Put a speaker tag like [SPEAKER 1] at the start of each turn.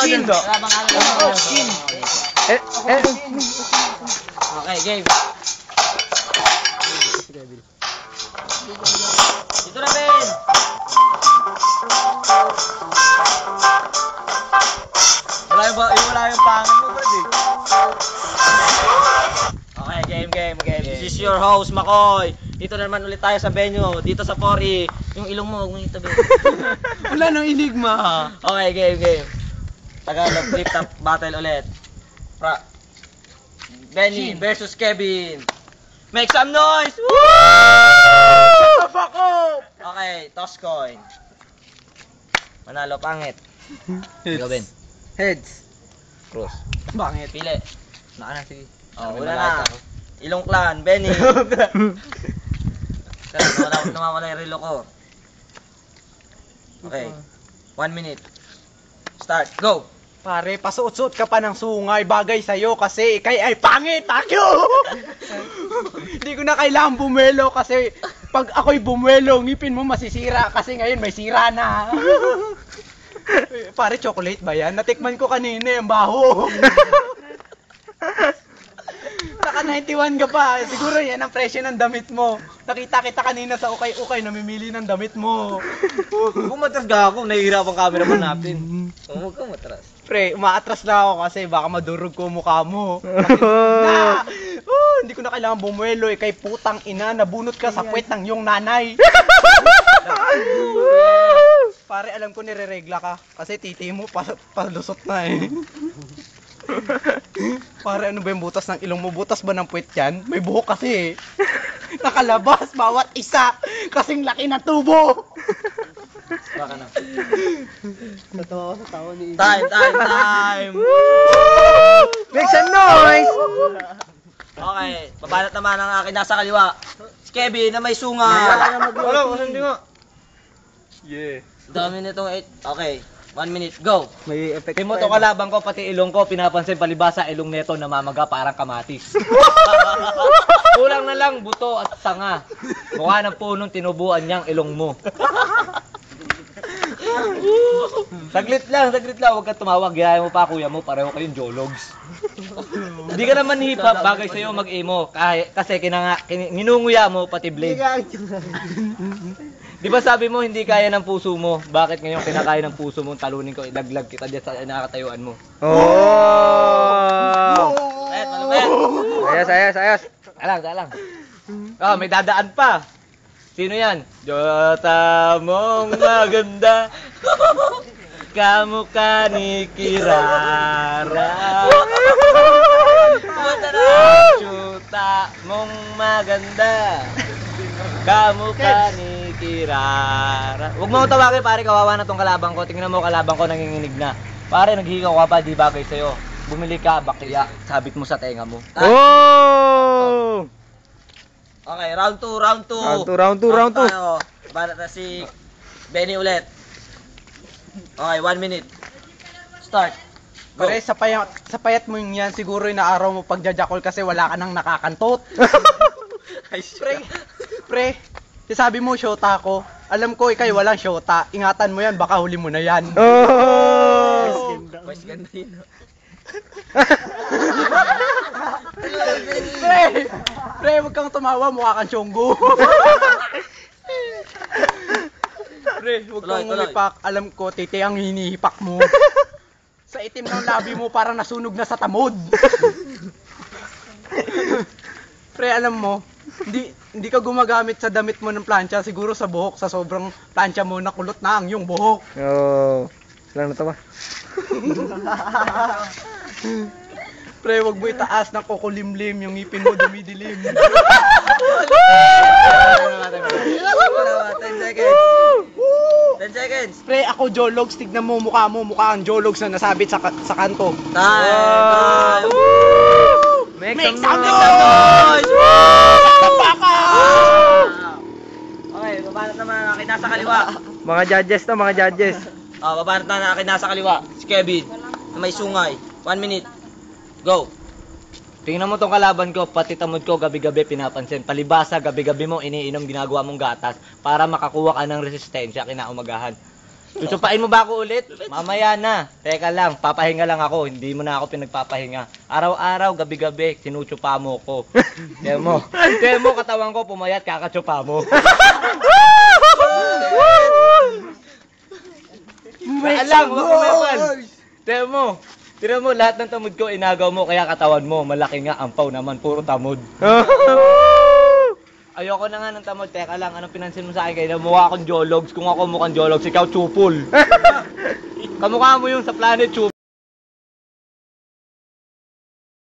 [SPEAKER 1] Chin.
[SPEAKER 2] Chin.
[SPEAKER 1] Okay, game. Dito na, Ben. Wala yung pangin mo, bro. Okay, game. This is your host, Makoy. Dito na naman ulit tayo sa venue. Dito sa 4E. Yung ilong mo, huwag mo itabi.
[SPEAKER 2] Wala nang enigma.
[SPEAKER 1] Okay, game. Tagalog flip top battle ulit. Benny versus Kevin. Make some noise! Woo!
[SPEAKER 2] Shut the fuck up!
[SPEAKER 1] Okay, toss coin. Manalo, pangit. Ikaw, Ben.
[SPEAKER 2] Heads.
[SPEAKER 1] Cross.
[SPEAKER 2] Bangit.
[SPEAKER 1] Pili.
[SPEAKER 3] Naka na, sige.
[SPEAKER 1] Oh, una na. Ilong clan, Benny. Namawala yung relo ko. Okay. 1 minute. Start. Go!
[SPEAKER 2] Pare, pasuot-suot ka pa ng sungay, bagay sa'yo kasi ikay ay pangit, takyo! Hindi ko na kailangan bumelo kasi pag ako'y bumelo, ngipin mo masisira kasi ngayon may sira na. Pare, chocolate ba yan? Natikman ko kanina, ang baho. Saka 91 ka pa, siguro yan ang presyo ng damit mo. Nakita kita kanina sa ukay-ukay, namimili ng damit mo.
[SPEAKER 1] Umatras ka ako, nahihirapang camera man natin. Huwag ka matras.
[SPEAKER 2] Pre, umaatras na ako kasi baka madurog ko mukha mo. Hindi ko na kailangan bumuelo kay putang ina, nabunot ka sa puwet ng iyong nanay. Pare, alam ko nireregla ka kasi titi mo palusot na eh. Pare, ano ba yung butas ng ilong mo? Butas ba ng puwet yan? May buhok kasi eh. Nakalabas bawat isa kasing laki ng tubo.
[SPEAKER 1] Baka na.
[SPEAKER 2] Totoo sa tawa ni
[SPEAKER 1] Time!
[SPEAKER 2] Make some noise!
[SPEAKER 1] Okay, babanat naman ang akin nasa kaliwa. Si Kevin na may sunga.
[SPEAKER 2] Wala, hindi nga. Yeah.
[SPEAKER 1] Dami nitong 8. Okay, 1 minute, go.
[SPEAKER 2] May effect.
[SPEAKER 3] Timo to kalaban ko, pati ilong ko, pinapansin palibasa, ilong neto namamaga parang kamatis. Kulang na lang buto at sanga. Mukha ng punong tinubuan niyang ilong mo. Saglit lang, huwag ka tumawag. Gaya mo pa, kuya mo, pareho kayong jologs. Hindi ka naman hip-hop, bagay sa'yo mag-emo. Kasi ninunguya mo, pati blade. Di ba sabi mo, hindi kaya ng puso mo? Bakit ngayon kinakaya ng puso mo, talunin ko, idaglag kita dyan sa nakakatayuan mo? Ayos. Alang. May dadaan pa. Sino yan? Jota mong maganda, kamukha ni Kirara. Jota mong maganda, kamukha ni Kirara. Huwag mo tawagin, pare, kawawa na tong kalabang ko. Tingnan mo, kalabang ko nanginginig na. Pare, naghihigaw ka pa, di bagay sa'yo. Bumili ka, bakya, sabit mo sa tenga mo.
[SPEAKER 2] Oh!
[SPEAKER 1] Okay, round 2.
[SPEAKER 2] Round 2.
[SPEAKER 1] Balat na si Benny ulit. Okay, 1 minute. Start. Go.
[SPEAKER 2] Pare, sa payat mo yan, siguro inaaraw mo pagjajakol kasi wala ka nang nakakantot. Pre, sabi mo, shota ako. Alam ko, ikay walang shota. Ingatan mo yan, baka huli mo na yan.
[SPEAKER 1] Mas ganda yun.
[SPEAKER 2] Pre, huwag kang tumawa, mukha kang syonggo. Pre, huwag kang umipak. Alam ko, titi ang hinihipak mo. Sa itim ng labi mo, parang nasunog na sa tamod. Pre, alam mo, hindi ka gumagamit sa damit mo ng plancha, siguro sa buhok, sa sobrang plancha mo, nakulot na ang iyong buhok.
[SPEAKER 3] Lang na to ba?
[SPEAKER 2] Pre, wag mo itaas ng kukulimlim, yung ngipin mo dumidilim.
[SPEAKER 1] 10 seconds. 10 seconds.
[SPEAKER 2] Pre, ako jologs, tignan mo, mukha ang jologs na nasabit sa kanto.
[SPEAKER 1] Time!
[SPEAKER 2] Make some noise!
[SPEAKER 1] Okay, babanat naman ang akin nasa kaliwa.
[SPEAKER 3] Mga judges.
[SPEAKER 1] Babanat na ang akin nasa kaliwa. Si Kevin na may sungay. 1 minute. Go.
[SPEAKER 3] Tingnan mo tong kalaban ko, pati tamod ko gabi-gabi pinapansin. Palibasa, gabi-gabi mo iniinom ginagawa mong gatas para makakuha ka ng resistensya kinaumagahan. Tutupain mo ba ako ulit? Mamaya na. Teka lang, papahinga lang ako. Hindi mo na ako pinagpapahinga. Araw-araw, gabi-gabi, sinutsupa mo ko. Tiyan mo, katawan ko pumayat, kakatsupa mo. Alam, wag mo mewan. Tiyan mo, lahat ng tamod ko, inagaw mo, kaya katawan mo. Malaki nga, ampaw naman, puro tamod. Ayoko na nga ng tamod. Teka lang, anong pinansin mo sa akin? Kaya mukha akong Jologs. Kung ako mukhang Jologs, ikaw Chupol. Kamukha mo yung sa Planet Chupol.